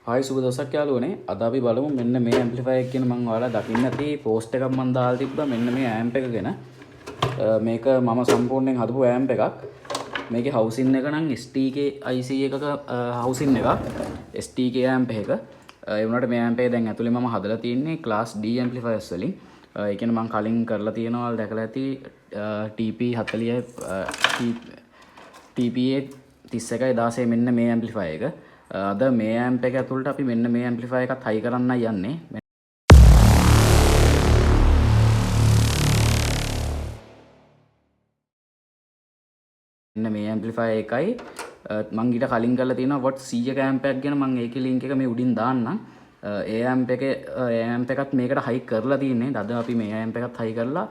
Hi සුබ දවසක් යාළුවනේ. අද අපි බලමු මෙන්න මේ ඇම්ප්ලිෆයර් එක කියන මම ඔයාලා දකින්න ඇති පෝස්ට් එකක් මම දාලා තිබ්බා මෙන්න මේ ඇම්ප් එක ගැන. මේක මම සම්පූර්ණයෙන් හදපු ඇම්ප් එකක්. මේකේ හවුසින් එක නම් STK IC එකක හවුසින් එකක්. STK ඇම්ප් එක. ඒ වුණාට මේ ඇම්ප් එක දැන් ඇතුලේ මම හදලා තියෙන්නේ ක්ලාස් D ඇම්ප්ලිෆයර්ස් වලින්. ඒ කියන්නේ මම කලින් කරලා තියෙනවා ඔයාලා දැකලා ඇති TP40 TPA 3116 මෙන්න මේ ඇම්ප්ලිෆයර් එක. අද මේ ඇම්ප් එක ඇතුළට අපි මෙන්න මේ ඇම්ප්ලිෆයර් එකත් හයි කරන්න යන්නේ. මෙන්න මේ ඇම්ප්ලිෆයර් එකයි මම ඊට කලින් කරලා තියෙනවා what 100ක ඇම්ප් එකක් ගැන මම ඒකේ link එක මේ උඩින් දාන්නම්. ඒ ඇම්ප් එකත් මේකට හයි කරලා තියෙන්නේ. අද අපි මේ ඇම්ප් එකත් හයි කරලා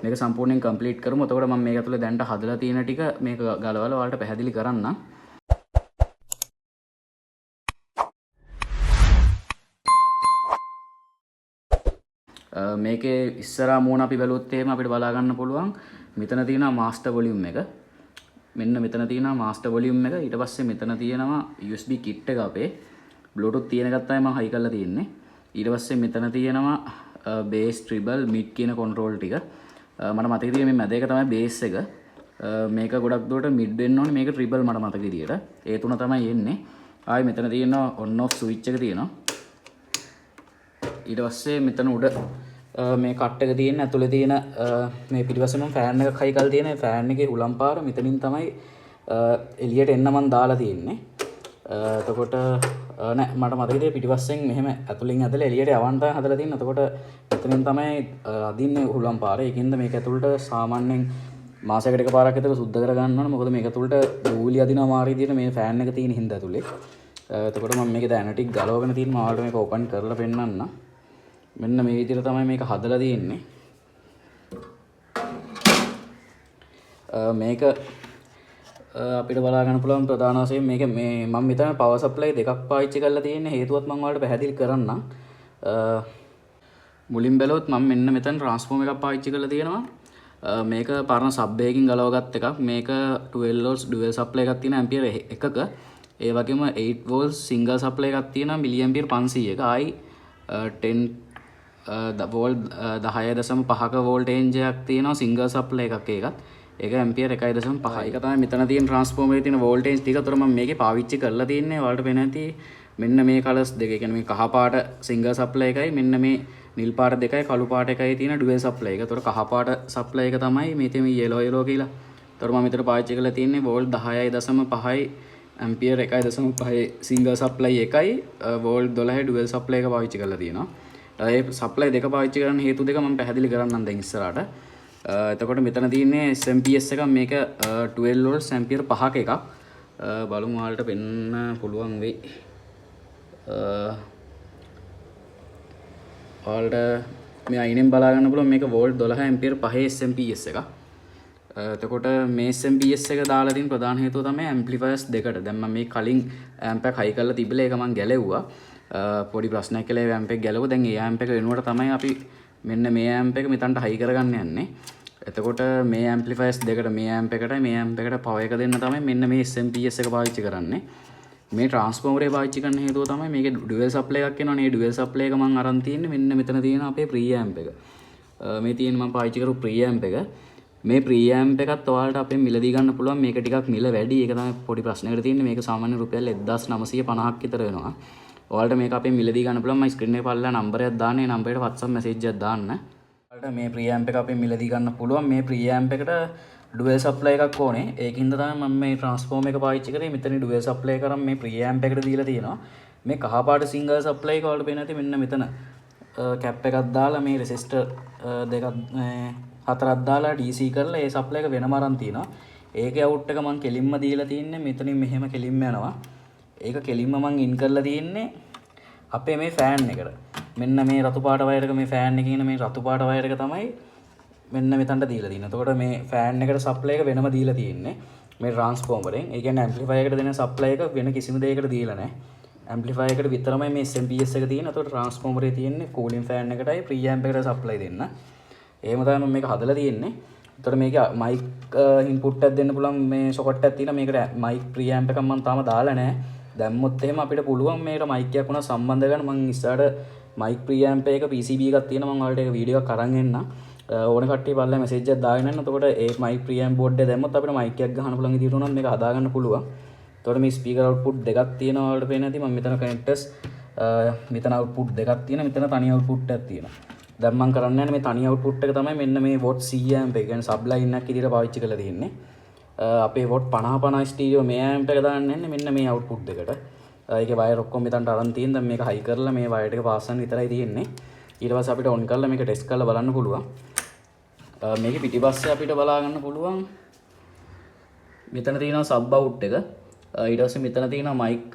මේක සම්පූර්ණයෙන් කම්ප්ලීට් කරමු. එතකොට මම මේක ඇතුළේ දැන්ට හදලා තියෙන ටික මේක ගලවලා ඔයාලට පැහැදිලි කරන්නම්. මේකේ ඉස්සරහා මූණ අපි බැලුවොත් එහෙම අපිට බලා ගන්න පුළුවන් මෙතන තියෙනවා මාස්ටර් වොලියුම් එක. මෙන්න මෙතන තියෙනවා මාස්ටර් වොලියුම් එක. ඊට පස්සේ මෙතන තියෙනවා USB kit එක අපේ. Bluetooth තියෙන එකත් තමයි මම හයි කරලා තියෙන්නේ. ඊට පස්සේ මෙතන තියෙනවා bass treble mid කියන control ටික. මට මතක තියෙන මේ මැද එක තමයි bass එක. මේක ගොඩක් දුරට mid වෙන්න ඕනේ. මේක treble මට මතක විදියට. ඒ තුන තමයි එන්නේ. ආයි මෙතන තියෙනවා on off switch එක තියෙනවා. ඊට පස්සේ මෙතන උඩ මේ කට් එක තියෙන ඇතුලේ තියෙන මේ පිටිපස්සෙම ෆෑන් එකක් හයි කරලා තියෙන ෆෑන් එකේ හුලම් පාර මෙතනින් තමයි එළියට එන්න මම දාලා තියෙන්නේ. එතකොට නෑ මට මතක ඉතින් පිටිපස්සෙන් මෙහෙම ඇතුලින් ඇදලා එළියට යවන්න තමයි හදලා තියෙන්නේ. එතකොට මෙතනින් තමයි අදින්නේ හුලම් පාර. ඒකින්ද මේක ඇතුළට සාමාන්‍යයෙන් මාසයකට එකපාරක් විතර සුද්ධ කර ගන්න ඕන. මොකද මේක ඇතුළට ධූලි අදිනවා මාර විදියට මේ ෆෑන් එක තියෙන හින්දා ඇතුලේ. එතකොට මම මේක දැන් ටික ගලවගෙන තියෙන මම ඔයාලට මේක ඕපන් කරලා පෙන්නන්නම්. මෙන්න මේ විදිහට තමයි මේක හදලා තියෙන්නේ. මේක අපිට බලා ගන්න පුළුවන් ප්‍රධාන වශයෙන් මේක මේ මම මෙතන පවර් සප්ලයි දෙකක් පාවිච්චි කරලා තියෙන්නේ. හේතුවත් මම ඔයාලට පැහැදිලි කරන්නම්. මුලින් බැලුවොත් මම මෙන්න මෙතන ට්‍රාන්ස්ෆෝමර් එකක් පාවිච්චි කරලා තියෙනවා. මේක පරණ සබ් එකකින් ගලවගත් එකක්. මේක 12 volts dual supply එකක් තියෙන ඇම්පියර් එකක. ඒ වගේම 8 volts single supply එකක් තියෙනවා මිලි ඇම්පියර් 500ක. ආයි 10 වෝල්ට් 10.5ක වෝල්ටේජ් එකක් තියෙනවා සිංගල් සප්ලයි එකක් ඒකත්. ඒක ඇම්පියර් 1.5. ඒක තමයි මෙතන තියෙන ට්‍රාන්ස්ෆෝමරේ තියෙන වෝල්ටේජ් ටික. උතර මම මේකේ පාවිච්චි කරලා තියෙන්නේ. ඔයාලට පේන ඇති මෙන්න මේ කලර්ස් දෙක. ඒ කියන්නේ මේ කහ පාට සිංගල් සප්ලයි එකයි මෙන්න මේ නිල් පාට දෙකයි කළු පාට එකයි තියෙන ඩුවල් සප්ලයි එක. උතර කහ පාට සප්ලයි එක තමයි මේ තියෙන yellow කියලා. උතර මම මෙතන පාවිච්චි කරලා තියෙන්නේ වෝල්ට් 10.5යි ඇම්පියර් 1.5 සිංගල් සප්ලයි එකයි වෝල්ට් 12 ඩුවල් සප්ලයි එක පාවිච්චි කරලා තියෙනවා. ඒ සප්ලයි දෙක පාවිච්චි කරන්න හේතු දෙක මම පැහැදිලි කරන්නම් දැන් ඉස්සරහට. එතකොට මෙතන තියෙන්නේ SMPS එකක්. මේක 12 volts ඇම්පියර් 5ක එකක්. බලමු ඔයාලට පෙන්න පුළුවන් වෙයි. ඔයාලට මේ අයිනෙන් බලා ගන්න පුළුවන් මේක වෝල්ට් 12 ඇම්පියර් 5 SMPS එකක්. එතකොට මේ SMPS එක දාලා තියෙන ප්‍රධාන හේතුව තමයි ඇම්ප්ලිෆයර්ස් දෙකට. දැන් මම මේ කලින් ඇම්ප් එක හයි කරලා තිබිලා ඒක මම ගැලෙව්වා. පොඩි ප්‍රශ්නයක් කියලා ඒ ඇම්ප් එක ගැලවුවා. දැන් ඒ ඇම්ප් එක වෙනුවට තමයි අපි මෙන්න මේ ඇම්ප් එක මෙතනට හයි කරගන්න යන්නේ. එතකොට මේ ඇම්ප්ලිෆයර්ස් දෙකට මේ ඇම්ප් එකටයි මේ ඇම්ප් එකට පවර් එක දෙන්න තමයි මෙන්න මේ SMPS එක පාවිච්චි කරන්නේ. මේ ට්‍රාන්ස්ෆෝමරේ පාවිච්චි කරන්න හේතුව තමයි මේකේ ඩුවල් සප්ලයි එකක් එනවනේ. මේ ඩුවල් සප්ලයි එක මම අරන් තින්නේ මෙන්න මෙතන තියෙන අපේ ප්‍රී ඇම්ප් එක. මේ තියෙන මම පාවිච්චි කරපු ප්‍රී ඇම්ප් එක. මේ ප්‍රී ඇම්ප් එකත් ඔයාලට අපෙන් මිලදී ගන්න පුළුවන්. මේක ටිකක් මිල වැඩි. ඒක තමයි පොඩි ප්‍රශ්නයකට තියෙන්නේ. මේක සාමාන්‍ය රුපියල් 1950ක් විතර වෙනවා. ඔයාලට මේක අපෙන් මිලදී ගන්න පුළුවන්. මම ස්ක්‍රීන් එකේ පල්ලා නම්බරයක් දාන්නේ. නම්බරයට WhatsApp message එකක් දාන්න. ඔයාලට මේ ප්‍රී ඇම්ප් එක අපෙන් මිලදී ගන්න පුළුවන්. මේ ප්‍රී ඇම්ප් එකට ඩුවල් සප්ලයි එකක් ඕනේ. ඒකින්ද තමයි මම මේ ට්‍රාන්ස්ෆෝමර් එක පාවිච්චි කරේ. මෙතන ඩුවල් සප්ලයි කරන් මේ ප්‍රී ඇම්ප් එකට දීලා තියෙනවා. මේ කහ පාට සිංගල් සප්ලයි එක ඔයාලට පේන ඇති මෙන්න මෙතන කැප් එකක් දාලා මේ රෙසිස්ටර් දෙකක් හතරක් දාලා DC කරලා ඒ සප්ලයි එක වෙනම අරන් තිනවා. ඒකේ අවුට් එක මම කෙලින්ම දීලා තින්නේ. මෙතනින් මෙහෙම කෙලින්ම යනවා. ඒක කෙලින්ම මම ඉන් කරලා තින්නේ අපේ මේ ෆෑන් එකට. මෙන්න මේ රතු පාට වයර් එක මේ ෆෑන් එකේ ඉන්න මේ රතු පාට වයර් එක තමයි මෙන්න මෙතනට දීලා තියෙන්නේ. එතකොට මේ ෆෑන් එකට සප්ලයි එක වෙනම දීලා තියෙන්නේ මේ ට්‍රාන්ස්ෆෝමරෙන්. ඒ කියන්නේ ඇම්ප්ලිෆයර් එකට දෙන සප්ලයි එක වෙන කිසිම දෙයකට දීලා නැහැ. ඇම්ප්ලිෆයර් එකට විතරමයි මේ SMPS එක තියෙන්නේ. එතකොට ට්‍රාන්ස්ෆෝමරේ තියෙන්නේ කූලින් ෆෑන් එකටයි ප්‍රී ඇම්ප් එකට සප්ලයි දෙන්න. එහෙම තමයි මම මේක හදලා තියෙන්නේ. එතකොට මේක මයික් ඉන්පුට් එකක් දෙන්න පුළුවන් මේ සොකට් එකක් තියෙනවා. මේකට මයික් ප්‍රී ඇම්ප් එකක් මම තාම දාලා නැහැ. දැම්මොත් එහෙම අපිට පුළුවන් මේකට මයික් එකක් උනා සම්බන්ධ කරන්න. මම ඉස්සරහට මයික් ප්‍රීඇම්ප් එක PCB එකක් තියෙනවා. මම ඔයාලට ඒක වීඩියෝ එකක් අරන් එන්න. ඕන කට්ටිය බලලා මැසේජ් එකක් දාගෙන යන්න. එතකොට ඒ මයික් ප්‍රීඇම්ප් බෝඩ් එක දැම්මොත් අපිට මයික් එකක් ගහන්න පුළුවන් විදිහට උනත් මේක හදා ගන්න පුළුවන්. එතකොට මේ ස්පීකර් අවුට්පුට් දෙකක් තියෙනවා ඔයාලට පේන්නේ නැති. මම මෙතන කනෙක්ටර්ස් මෙතන අවුට්පුට් දෙකක් තියෙනවා. මෙතන තනි අවුට්පුට් එකක් තියෙනවා. දැන් මම කරන්න යන්නේ මේ තනි අවුට්පුට් එක තමයි මෙන්න මේ වොට් 100 ඇම්ප් එක. කියන්නේ සබ් ලයින් එකක් විදිහට පාවිච්චි කරලා තියෙන්නේ. අපේ වොට් 50 ස්ටීරියෝ මේ ඇම්ප් එක දාන්න යන්නේ මෙන්න මේ අවුට්පුට් දෙකට. ඒකේ වයර් ඔක්කොම මෙතනට අරන් තියෙන. දැන් මේක හයි කරලා මේ වයර් එක පාස් කරන්න විතරයි තියෙන්නේ. ඊට පස්සේ අපිට ඔන් කරලා මේක ටෙස්ට් කරලා බලන්න පුළුවන්. මේකේ පිටිපස්සේ අපිට බලා ගන්න පුළුවන්. මෙතන තියෙනවා සබ් අවුට් එක. ඊට පස්සේ මෙතන තියෙනවා මයික්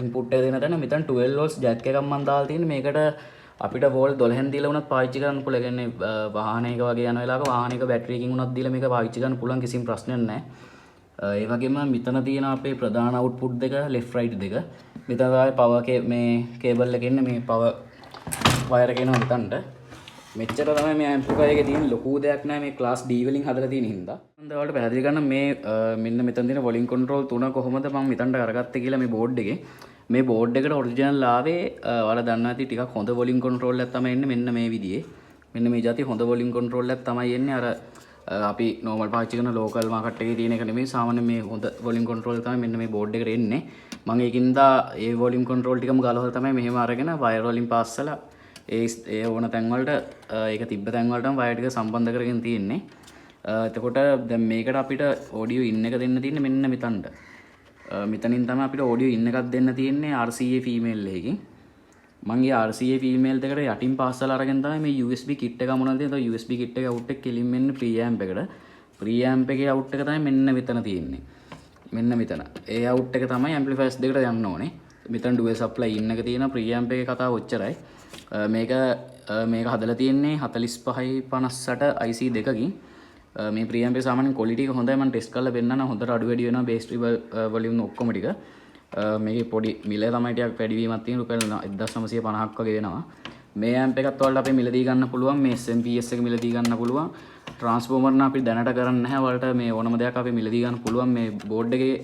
ඉන්පුට් එක දෙන තැන. මෙතන 12 volts ජැක් එකක් මම දාලා තියෙන්නේ. මේකට අපිට වෝල්ට් 12න් දීලා වුණත් පාවිච්චි කරන්න පුළුවන්. ඒ කියන්නේ වාහනයක වගේ යන වෙලාවක වාහනයක බැටරියකින් වුණත් දීලා මේක පාවිච්චි කරන්න පුළුවන්. කිසිම ප්‍රශ්නයක් නැහැ. ඒ වගේම මෙතන තියෙන අපේ ප්‍රධාන අවුට්පුට් දෙක left right දෙක. මෙතන තමයි පවර් මේ කේබල් එකේ ඉන්නේ මේ පවර් වයර් එක එනවා මෙතනට. මෙච්චර තමයි මේ ඇම්ප්ලිෆයර් එකේ තියෙන ලොකු දෙයක් නෑ. මේ ක්ලාස් D වලින් හදලා තියෙන හින්දා. මම ඔයාලට පැහැදිලි කරන්න මේ මෙන්න මෙතන තියෙන වොලියම් කන්ට්‍රෝල් තුන කොහොමද මම මෙතනට අරගත්තේ කියලා මේ බෝඩ් එකේ. මේ බෝඩ් එකට ඔරිජිනල් ආවේ ඔයාලා දන්නවා ඇති ටිකක් හොඳ වොලියම් කන්ට්‍රෝල් එකක් තමයි එන්නේ මෙන්න මේ විදිහේ. මෙන්න මේ જાති හොඳ වොලියම් කන්ට්‍රෝල් එකක් තමයි එන්නේ. අර අපි නෝමල් පාවිච්චි කරන ලෝකල් මාකට් එකේ තියෙන එක නෙමෙයි. සාමාන්‍ය මේ හොඳ වොලියම් කන්ට්‍රෝල් තමයි මෙන්න මේ බෝඩ් එකට එන්නේ. මම ඒකින්දා ඒ වොලියම් කන්ට්‍රෝල් ටිකම ගලවලා තමයි මෙහෙම අරගෙන වයර් වලින් පාස්සලා ඒ ඕන තැන් වලට ඒක තිබ්බ තැන් වලටම වයර් ටික සම්බන්ධ කරගෙන තියෙන්නේ. එතකොට දැන් මේකට අපිට ඔඩියෝ ඉන් එක දෙන්න තියෙන්නේ මෙන්න මෙතනට. මෙතනින් තමයි අපිට ඔඩියෝ ඉන් එකක් දෙන්න තියෙන්නේ RCA female එකකින්. මම ඊ RCA female දෙකට යටින් පාස්සලා අරගෙන තමයි මේ USB kit එක මොනවද තියෙන්නේ. USB kit එක අවුට් එක කෙලින් මෙන්න preamp එකට. preamp එකේ අවුට් එක තමයි මෙන්න මෙතන තියෙන්නේ. මෙන්න මෙතන. ඒ අවුට් එක තමයි amplifiers දෙකට යන්න ඕනේ. මෙතන dual supply ඉන් එක තියෙනවා. preamp එකේ කතාව ඔච්චරයි. මේක හදලා තියෙන්නේ 4558 IC දෙකකින්. මේ preamp එක සාමාන්‍යයෙන් quality එක හොඳයි. මම ටෙස්ට් කරලා පෙන්නන්න. හොඳට අඩු වැඩි වෙනවා bass treble volume ඔක්කොම ටික. මේකේ පොඩි මිල තමයි ටිකක් වැඩි වීමක් තියෙන. රුපියල් 1950ක් වගේ වෙනවා. මේ amp එකත් ඔයාලට අපේ මිලදී ගන්න පුළුවන්. මේ SMPS එක මිලදී ගන්න පුළුවන්. transformer නම් අපි දැනට කරන්නේ නැහැ. ඔයාලට මේ ඕනම දෙයක් අපි මිලදී ගන්න පුළුවන්. මේ board එකේ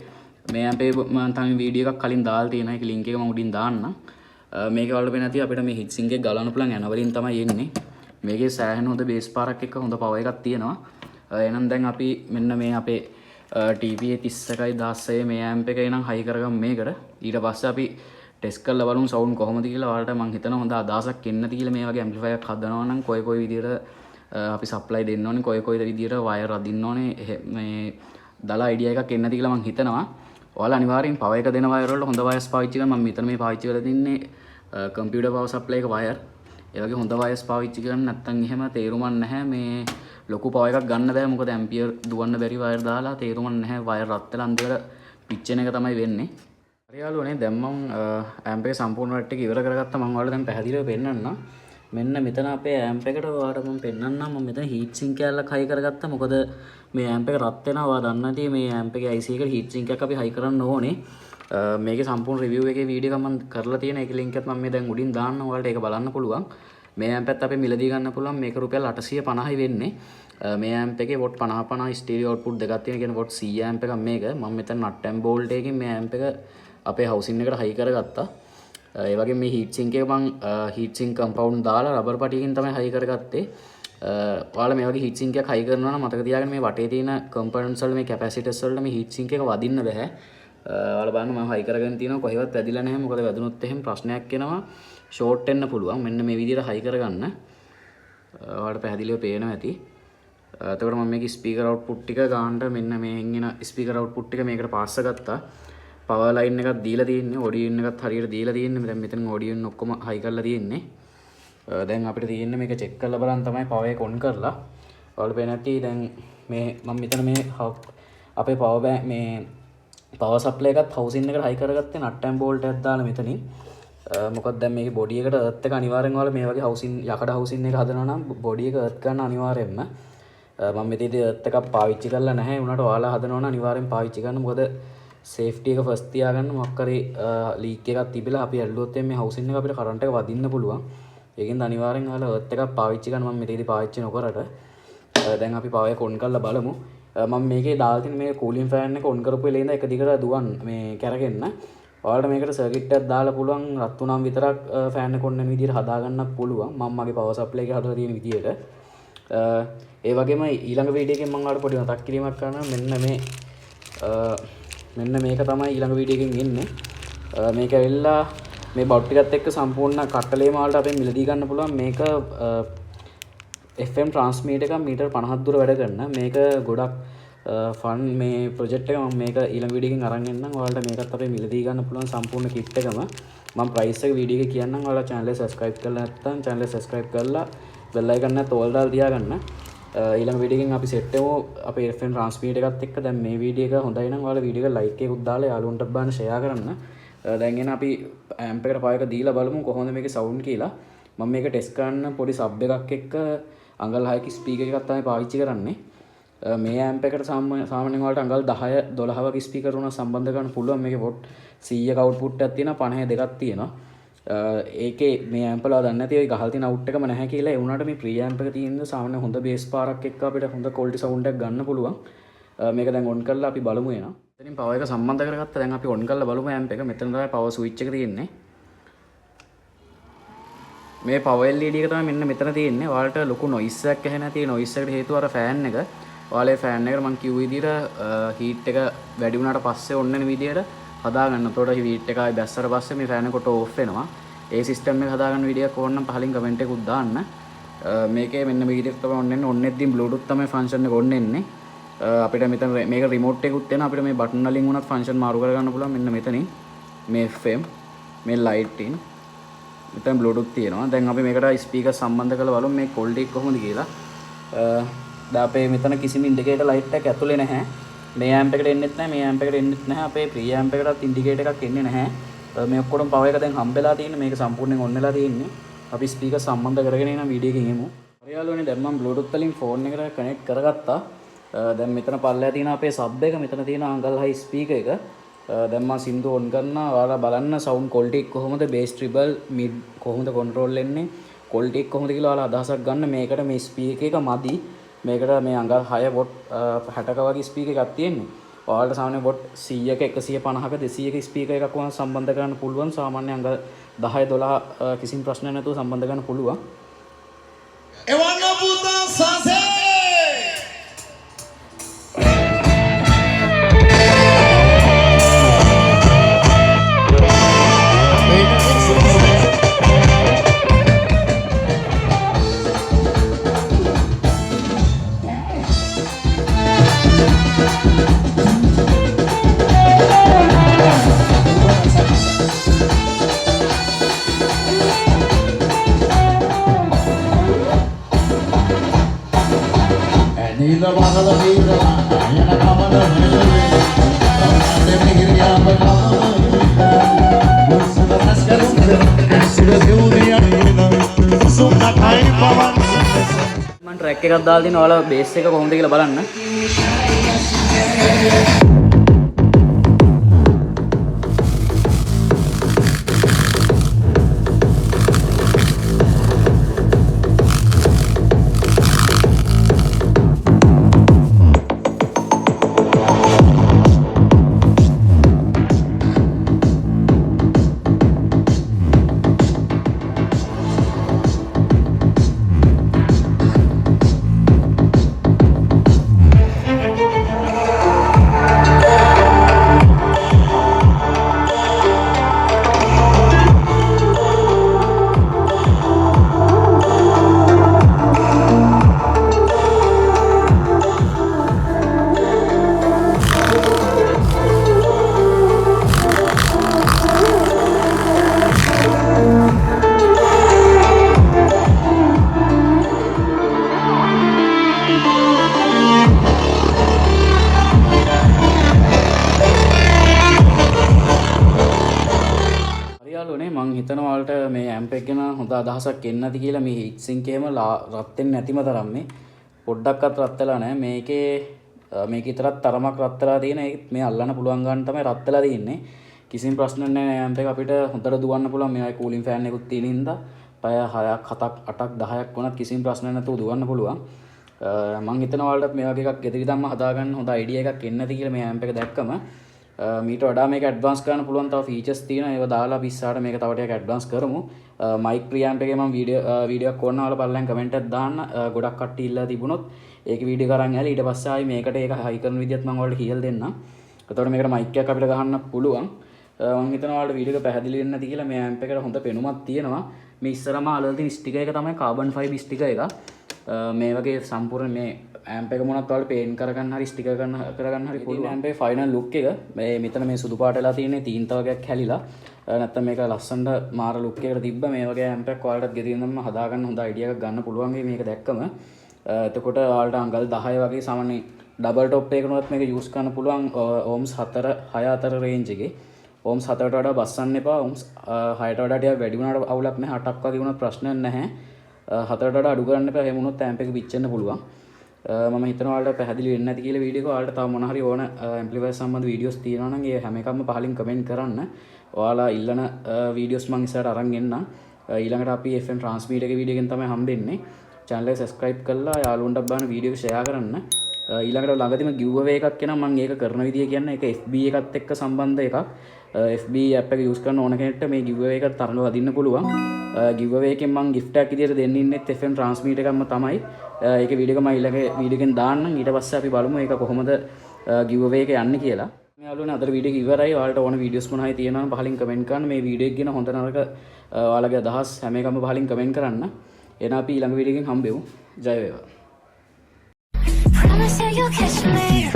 මේ amp එක මම තමයි වීඩියෝ එකක් කලින් දාලා තියෙනවා. ඒක link එක මම උඩින් දාන්නම්. මේක වලට වෙන නැති අපිට මේ හිට් සින්ක් එක ගලවන්න පුළුවන් ඇනවලින් තමයි එන්නේ. මේකේ සෑහෙන හොඳ බේස් පාරක් එක්ක හොඳ පවර් එකක් තියෙනවා. එහෙනම් දැන් අපි මෙන්න මේ අපේ TPA 31/16 මේ ඇම්ප් එක එනම් හයි කරගමු මේකට. ඊට පස්සේ අපි ටෙස්ට් කරලා බලමු සවුන්ඩ් කොහොමද කියලා. ඔයාලට මම හිතනවා හොඳ අදහසක් එන්න තියලා මේ වගේ ඇම්ප්ලිෆයර් එකක් හදනවා නම් කොයි විදියට අපි සප්ලයි දෙන්න ඕනේ, කොයි විදියට වයර් අදින්න ඕනේ, මේ දාලා අයිඩියා එකක් එන්න තියලා මම හිතනවා. ඔයාලා අනිවාර්යෙන් පවර් එක දෙන වයර් වලට හොඳ වයර්ස් පාවිච්චි කරන්න. මම මෙතන මේ පාවිච්චි කරලා තින්නේ කම්පියුටර් පවර් සප්ලයි එක වයර්. ඒ වගේ හොඳ වයර්ස් පාවිච්චි කරන්න නැත්නම් එහෙම තේරුමක් නැහැ. මේ ලොකු පවර් එකක් ගන්න බෑ. මොකද ඇම්පියර් දුවන්න බැරි වයර් දාලා තේරුමක් නැහැ. වයර් රත් වෙලා අන්තිමට පිච්චෙන එක තමයි වෙන්නේ. හරි යාළුවනේ දැන් මම ඇම්ප් එක සම්පූර්ණ රට් එක ඉවර කරගත්තා. මම ඔයාලට දැන් පැහැදිලිව පෙන්නන්නම්. මෙන්න මෙතන අපේ ඇම්ප් එකට ඔයාලට මම පෙන්නන්නම්. මම මෙතන හීට් සින්ක් කැලක් හයි කරගත්තා. මොකද මේ ඇම්ප් එක රත් වෙනවා. ඔයා දන්නා නැති මේ ඇම්ප් එකේ IC එකට හීට් සින්ක් එකක් අපි හයි කරන්න ඕනේ. මේකේ සම්පූර්ණ රිවිව් එකේ වීඩියෝ එකක් මම කරලා තියෙන. ඒකේ link එකත් මම මේ දැන් උඩින් දාන්න. ඔයාලට ඒක බලන්න පුළුවන්. මේ ඇම්ප් එකත් අපි මිලදී ගන්න පුළුවන්. මේක රුපියල් 850යි වෙන්නේ. මේ ඇම්ප් එකේ වොට් 50 ස්ටීරියෝ අවුට්පුට් දෙකක් තියෙන. කියන්නේ වොට් 100 ඇම්ප් එකක් මේක. මම මෙතන නට් ඇම්ප් බෝල්ට් එකකින් මේ ඇම්ප් එක අපේ හවුසින් එකට හයි කරගත්තා. ඒ වගේ මේ හීට් සින්ක් එක මම හීට් සින්ක් කම්පවුන්ඩ් දාලා රබර් පටියකින් තමයි හයි කරගත්තේ. ඔයාලා මේ වගේ හීට් සින්ක් එකක් හයි කරනවා නම් මතක තියාගන්න මේ වටේ තියෙන කම්පොනන්ට්ස් වල මේ කැපැසිටර්ස් වලට මේ හීට් සින්ක් එක වදින්න බෑ. ඔයාලා බලන්න මම හයි කරගෙන තියෙනවා කොහෙවත් වැදිලා නැහැ. මොකද වැදුනොත් එහෙම ප්‍රශ්නයක් එනවා. ෂෝට් වෙන්න පුළුවන්. මෙන්න මේ විදිහට හයි කරගන්න. ඔයාලට පැහැදිලිව පේනවා ඇති. එතකොට මම මේකේ ස්පීකර් අවුට්පුට් ටික ගන්නට මෙන්න මේෙන් එන ස්පීකර් අවුට්පුට් ටික මේකට පාස් ගත්තා. පවර් ලයින් එකක් දීලා තියෙන්නේ. ඔඩියෝ ඉන් එකත් හරියට දීලා තියෙන්නේ. දැන් මෙතන ඔඩියෝ ඉන් ඔක්කොම හයි කරලා තියෙන්නේ. දැන් අපිට තියෙන්නේ මේක චෙක් කරලා බලන්න තමයි පවර් එක ඔන් කරලා. ඔයාලට පේන්නේ නැති දැන් මේ මම මෙතන මේ අපේ පවර් බෑන්ක් මේ පවර් සප්ලයි එකත් හවුසින් එකට හයි කරගත්තේ නට් ඇම්ප් බෝල්ට් එකක් දාලා මෙතනින්. මොකද දැන් මේකේ බොඩි එකට අර්ත් එක අනිවාර්යෙන් ඔයාලා මේ වගේ හවුසින් යකඩ හවුසින් එක හදනවා නම් බොඩි එක අර්ත් ගන්න අනිවාර්යෙන්ම. මම මෙතනදී අර්ත් එකක් පාවිච්චි කරලා නැහැ. උනාට ඔයාලා හදනවා නම් අනිවාර්යෙන් පාවිච්චි කරන්න. මොකද සේෆ්ටි එක ෆස්ට් තියාගන්න. මොකක් හරි ලීක් එකක් තිබිලා අපි ඇල්ලුවොත් මේ හවුසින් එක අපිට කරන්ට් එක වදින්න පුළුවන්. ඒකෙන්ද අනිවාර්යෙන් ඔයාලා අර්ත් එකක් පාවිච්චි කරන්න. මම මෙතනදී පාවිච්චි නොකරට දැන් අපි පවර් එක ඔන් කරලා බලමු. මම මේකේ දාලා තියෙන මේ කූලින් ෆෑන් එක ඔන් කරපු වෙලේ ඉඳන් එක දිගට දුවන් මේ කැරගෙන්න. ඔයාලට මේකට සර්කිට් එකක් දාලා පුළුවන් රත් වුණාම විතරක් ෆෑන් එක ඔන්න විදිහට හදාගන්නත් පුළුවන් මම මගේ පවර් සප්ලයි එක හදලා තියෙන විදිහට. ඒ වගේම ඊළඟ වීඩියෝ එකෙන් මම ඔයාලට පොඩි මතක් කිරීමක් කරනවා මෙන්න මේක තමයි ඊළඟ වීඩියෝ එකෙන් එන්නේ. මේක ඇවිල්ලා මේ බවුට් ටිකත් එක්ක සම්පූර්ණ කට්ටලේම වලට අපෙන් මිලදී ගන්න පුළුවන් මේක FM ට්‍රාන්ස්මීටර් එකක් මීටර් 50ක් දුර වැඩ කරන මේක ගොඩක් ෆන් මේ ප්‍රොජෙක්ට් එක මම මේක ඊළඟ වීඩියෝ එකකින් අරන් එන්නම් ඔයාලට මේකත් අපේ මිලදී ගන්න පුළුවන් සම්පූර්ණ කිට් එකම මම ප්‍රයිස් එක වීඩියෝ එකේ කියන්නම් ඔයාලා channel එක subscribe කරලා නැත්නම් channel එක subscribe කරලා bell icon එකත් all දාලා තියාගන්න ඊළඟ වීඩියෝ එකෙන් අපි සෙට් වෙමු අපේ FM ට්‍රාන්ස්මීටර් එකත් එක්ක දැන් මේ වීඩියෝ එක හොඳයි නම් ඔයාලා වීඩියෝ එක like එකකුත් දාලා යාළුවන්ට බලන්න share කරන්න දැන් එන අපි amp එකට පව එක දීලා බලමු කොහොමද මේකේ sound කියලා මම මේක ටෙස්ට් කරන්න පොඩි sub එකක් එක්ක අඟල් 6ක ස්පීකර් එකක් තමයි පාවිච්චි කරන්නේ මේ amp එකට සාමාන්‍යයෙන් වලට අඟල් 10 12 වගේ ස්පීකර් උනා සම්බන්ධ කරන්න පුළුවන් මේකේ වොට් 100ක output එකක් තියෙනවා 50 දෙකක් තියෙනවා ඒකේ මේ amp වල දන්නේ නැති ඔය ගහලා තියෙන out එකම නැහැ කියලා ඒ වුණාට මේ pre amp එක තියෙන සාමාන්‍ය හොඳ bass පාරක් එක්ක අපිට හොඳ quality sound එකක් ගන්න පුළුවන් මේක දැන් on කරලා අපි බලමු එනවා එතනින් power එක සම්බන්ධ කරගත්තා දැන් අපි on කරලා බලමු amp එක මෙතන තමයි power switch එක තියෙන්නේ මේ power LED එක තමයි මෙන්න මෙතන තියෙන්නේ. ඔයාලට ලොකු noise එකක් ඇහෙන්නේ නැති noise එකට හේතුව අර fan එක. ඔයාලේ fan එකට මම කිව්ව විදිහට heat එක වැඩි වුණාට පස්සේ ඔන්න වෙන විදිහට හදාගන්න. එතකොට heat එක ආයි බැස්සට පස්සේ මේ fan එක කොට off වෙනවා. ඒ system එක හදාගන්න වීඩියෝ එකක් ඕනනම් පහලින් comment එකකුත් දාන්න. මේකේ මෙන්න මේ විදිහට තමයි ඔන්න එන්නේ. ඔන්නෙද්දී bluetooth තමයි function එක ඔන්න එන්නේ. අපිට මෙතන මේක remote එකකුත් තියෙනවා. අපිට මේ button වලින් උනත් function මාරු කරගන්න පුළුවන්. මෙන්න මෙතනින් මේ FM මේ light in මෙතන බ්ලූටූත් තියෙනවා. දැන් අපි මේකට ස්පීකර් සම්බන්ධ කරලා බලමු මේ quality එක කොහොමද කියලා. දැන් අපේ මෙතන කිසිම ඉන්ඩිකේටර් ලයිට් එකක් ඇතුලේ නැහැ. මේ amp එකට එන්නෙත් නැහැ, මේ amp එකට එන්නෙත් නැහැ. අපේ pre amp එකටත් ඉන්ඩිකේටර් එකක් එන්නේ නැහැ. මේ ඔක්කොම power එක දැන් හම්බෙලා තියෙන්නේ. මේක සම්පූර්ණයෙන් on වෙලා තියෙන්නේ. අපි ස්පීකර් සම්බන්ධ කරගෙන එන වීඩියෝ එකකින් එමු. හරියාලුවනේ දැන් මම බ්ලූටූත් වලින් ෆෝන් එකට කනෙක්ට් කරගත්තා. දැන් මෙතන පල්ලෙහා තියෙන අපේ sub එක, මෙතන තියෙන අඟල් high ස්පීකර් එක. දැන් මම සින්දු on කරනවා. ඔයාලා බලන්න sound quality එක කොහොමද, bass treble mid කොහොමද control වෙන්නේ, quality එක කොහොමද කියලා ඔයාලා අදහසක් ගන්න. මේකට මේ speaker එක මදි. මේකට මේ අඟල් 6 watt 60ක වගේ speaker එකක් තියෙන්නේ. ඔයාලට සාමාන්‍ය watt 100ක 150ක 200ක speaker එකක් වුණා සම්බන්ධ කරන්න පුළුවන්. සාමාන්‍ය අඟල් 10 12 කිසිම ප්‍රශ්නයක් නැතුව සම්බන්ධ කරන්න පුළුවන්. එවන්න පුතා සසේ Nila bakala nila ayana kamala nila kamala nila bakala musala naskaru sila dunia nila sumna kai pawan මම ට්‍රැක් එකක් දාලා දිනවා. ඔයාලා බේස් එක කොහොමද කියලා බලන්න. මං හිතනවා ඔයාලට මේ amp එක ගැන හොඳ අදහසක් එන්න ඇති කියලා. මේ heat sink එකේම රත් වෙන්නේ නැතිම තරම් මේ පොඩ්ඩක්වත් රත් වෙලා නැහැ. මේක විතරක් තරමක් රත් වෙලා තියෙන. ඒත් මේ අල්ලන්න පුළුවන් ගන්න තමයි රත් වෙලා තියෙන්නේ. කිසිම ප්‍රශ්නයක් නැහැ. amp එක අපිට හොඳට දුවන්න පුළුවන්. මේ cooling fan එකකුත් තියෙන හින්දා පැය 6ක් 7ක් 8ක් 10ක් වුණත් කිසිම ප්‍රශ්නයක් නැතුව දුවන්න පුළුවන්. මං හිතනවා ඔයාලට මේ වගේ එකක් ගෙදර ඉඳන්ම හදාගන්න හොඳ idea එකක් එන්න ඇති කියලා මේ amp එක දැක්කම. මීට වඩා මේක ඇඩ්වාන්ස් කරන්න පුළුවන් තව ෆීචර්ස් තියෙනවා. ඒවා දාලා අපි ඉස්සරහට මේක තව ටිකක් ඇඩ්වාන්ස් කරමු. මයික් ප්‍රියැම්ප් එකේ මම වීඩියෝක් ඕන වල බලලා කමෙන්ට් එකක් දාන්න. ගොඩක් කට්ටිය ඉල්ලලා තිබුණොත් ඒක වීඩියෝ කරන් ඇලි ඊට පස්සේ ආයි මේකට ඒක හයි කරන විදිහත් මම ඔයාලට කියලා දෙන්නම්. එතකොට මේකට මයික් එකක් අපිට ගහන්න පුළුවන්. මම හිතනවා ඔයාලට වීඩියෝ එක පැහැදිලි වෙන්නේ නැති කියලා. මේ ඇම්ප් එකට හොඳ පෙනුමක් තියෙනවා. මේ ඉස්සරම අලවලා තියෙන ස්ටිකර් එක තමයි කාබන් ෆයිබර් ස්ටිකර් එක. මේ වගේ සම්පූර්ණ මේ ඇම්ප් එක මොනවත් ඔයාලට පේන් කරගන්න හරි ස්ටිකර් කරගන්න හරි පුළුවන්. ඇම්ප් එකේ ෆයිනල් ලුක් එක මේ මෙතන මේ සුදු පාට වෙලා තියෙන්නේ තීන්ත වගේක් හැලිලා. නැත්තම් මේක ලස්සනට මාර ලුක් එකකට තිබ්බ මේ වගේ ඇම්ප් එකක් ඔයාලට ගෙදින්නම් හදාගන්න හොඳ අයිඩියා එකක් ගන්න පුළුවන් මේක දැක්කම. එතකොට ඔයාලට අංගල් 10 වගේ සාමාන්‍ය ඩබල් টොප් එකකනොත් මේක යූස් කරන්න පුළුවන් ඕම්ස් 4 6 අතර රේන්ජ් එකේ. ඕම්ස් 4ට වඩා බස්සන්න එපා. ඕම්ස් 6ට වඩා ටිකක් වැඩි වුණාට අවුලක් නැහැ. 8ක් වගේ වුණත් ප්‍රශ්නයක් නැහැ. 4ට වඩා අඩු කරන්න එපා. එහෙම වුණොත් ඇම්ප් එක පිච්චෙන්න පුළුවන්. මම හිතනවා ඔයාලට පැහැදිලි වෙන්නේ නැති කියලා වීඩියෝ එක. ඔයාලට තව මොන හරි ඕන ඇම්ප්ලිෆයර් සම්බන්ධ වීඩියෝස් තියෙනවා නම් ඒ හැම එකක්ම පහලින් කමෙන්ට් කරන්න. ඔයාලා ඉල්ලන වීඩියෝස් මම ඉස්සරහට අරන් එන්නම්. ඊළඟට අපි FM Transmit එකේ වීඩියෝ එකෙන් තමයි හම්බෙන්නේ. channel එක subscribe කරලා යාළුවන්ට බලන්න වීඩියෝ එක share කරන්න. ඊළඟට ළඟදීම giveaway එකක් එනවා. මම ඒක කරන විදිය කියන්නේ ඒක FB එකත් එක්ක සම්බන්ධ එකක්. FB app එක use කරන ඕන කෙනෙක්ට මේ giveaway එකට තරඟ වදින්න පුළුවන්. giveaway එකෙන් මම gift එකක් විදියට දෙන්න ඉන්නෙත් FM Transmit එකක්ම තමයි. ඒක වීඩියෝ එක මම ඊළඟ වීඩියෝ එකෙන් දාන්නම්. ඊට පස්සේ අපි බලමු ඒක කොහොමද giveaway එක යන්නේ කියලා. මේ යාළුවනේ අද වීඩියෝ එක ඉවරයි. ඔයාලට ඕන වීඩියෝස් මොනවයි තියෙනවා නම් පහලින් කමෙන්ට් කරන්න. මේ වීඩියෝ එක ගැන හොඳ නරක ඔයාලගේ අදහස් හැම එකම පහලින් කමෙන්ට් කරන්න. එහෙනම් අපි ඊළඟ වීඩියෝ එකෙන් හම්බෙමු. ජය වේවා. Promise that you'll catch me.